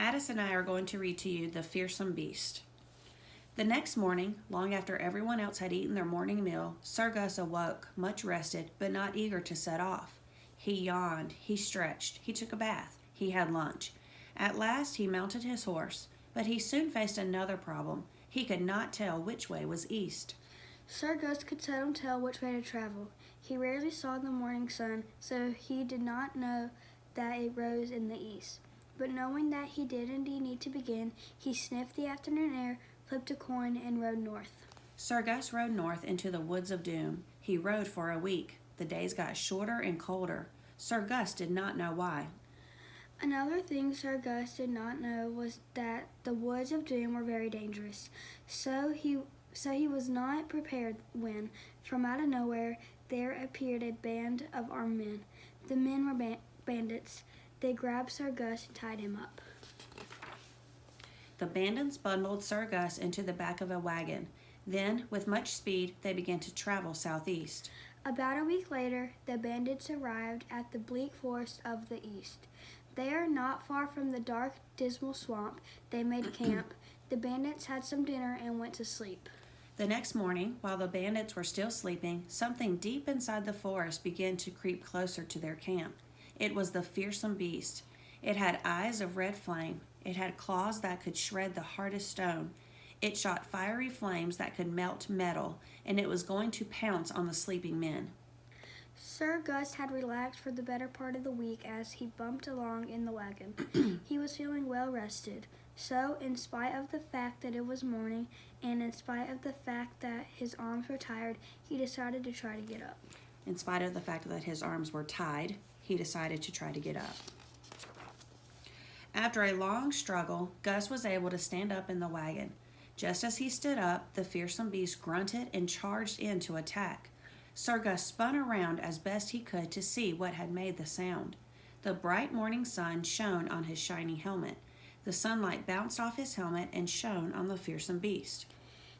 Addis and I are going to read to you The Fearsome Beast. The next morning, long after everyone else had eaten their morning meal, Sir Gus awoke, much rested, but not eager to set off. He yawned, he stretched, he took a bath, he had lunch. At last he mounted his horse, but he soon faced another problem. He could not tell which way was east. Sir Gus could seldom tell which way to travel. He rarely saw the morning sun, so he did not know that it rose in the east. But knowing that he did indeed need to begin, he sniffed the afternoon air, flipped a coin, and rode north. Sir Gus rode north into the woods of doom. He rode for a week. The days got shorter and colder. Sir Gus did not know why. Another thing Sir Gus did not know was that the woods of doom were very dangerous. So he was not prepared when, from out of nowhere, there appeared a band of armed men. The men were bandits. They grabbed Sir Gus and tied him up. The bandits bundled Sir Gus into the back of a wagon. Then, with much speed, they began to travel southeast. About a week later, the bandits arrived at the bleak forest of the east. There, not far from the dark, dismal swamp, they made camp. The bandits had some dinner and went to sleep. The next morning, while the bandits were still sleeping, something deep inside the forest began to creep closer to their camp. It was the fearsome beast. It had eyes of red flame. It had claws that could shred the hardest stone. It shot fiery flames that could melt metal, and it was going to pounce on the sleeping men. Sir Gus had relaxed for the better part of the week as he bumped along in the wagon. He was feeling well rested. So, in spite of the fact that it was morning, and in spite of the fact that his arms were tired, he decided to try to get up. In spite of the fact that his arms were tied, he decided to try to get up. After a long struggle, Gus was able to stand up in the wagon. Just as he stood up, the fearsome beast grunted and charged in to attack. Sir Gus spun around as best he could to see what had made the sound. The bright morning sun shone on his shiny helmet. The sunlight bounced off his helmet and shone on the fearsome beast.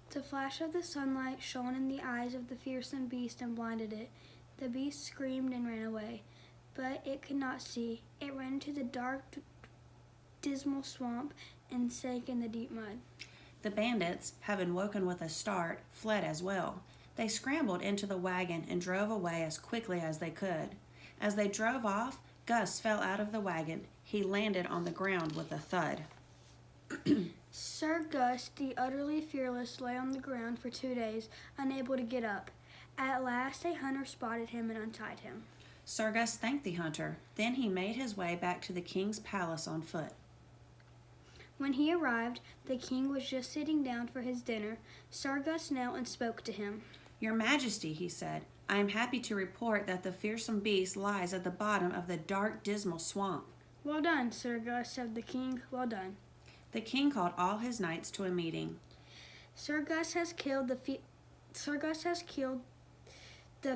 The flash of the sunlight shone in the eyes of the fearsome beast and blinded it. The beast screamed and ran away, but it could not see. It ran into the dark, dismal swamp and sank in the deep mud. The bandits, having woken with a start, fled as well. They scrambled into the wagon and drove away as quickly as they could. As they drove off, Gus fell out of the wagon. He landed on the ground with a thud. Sir Gus, the utterly fearless, lay on the ground for 2 days, unable to get up. At last a hunter spotted him and untied him. Sir Gus thanked the hunter. Then he made his way back to the king's palace on foot. When he arrived, the king was just sitting down for his dinner. Sir Gus knelt and spoke to him. "Your Majesty," he said, "I am happy to report that the fearsome beast lies at the bottom of the dark, dismal swamp." "Well done, Sir Gus," said the king. "Well done." The king called all his knights to a meeting. Sir Gus has killed the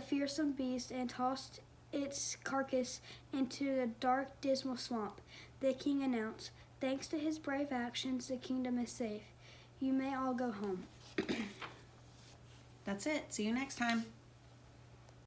fearsome beast and tossed its carcass into the dark, dismal swamp. The king announced, "Thanks to his brave actions, the kingdom is safe. You may all go home." That's it. See you next time.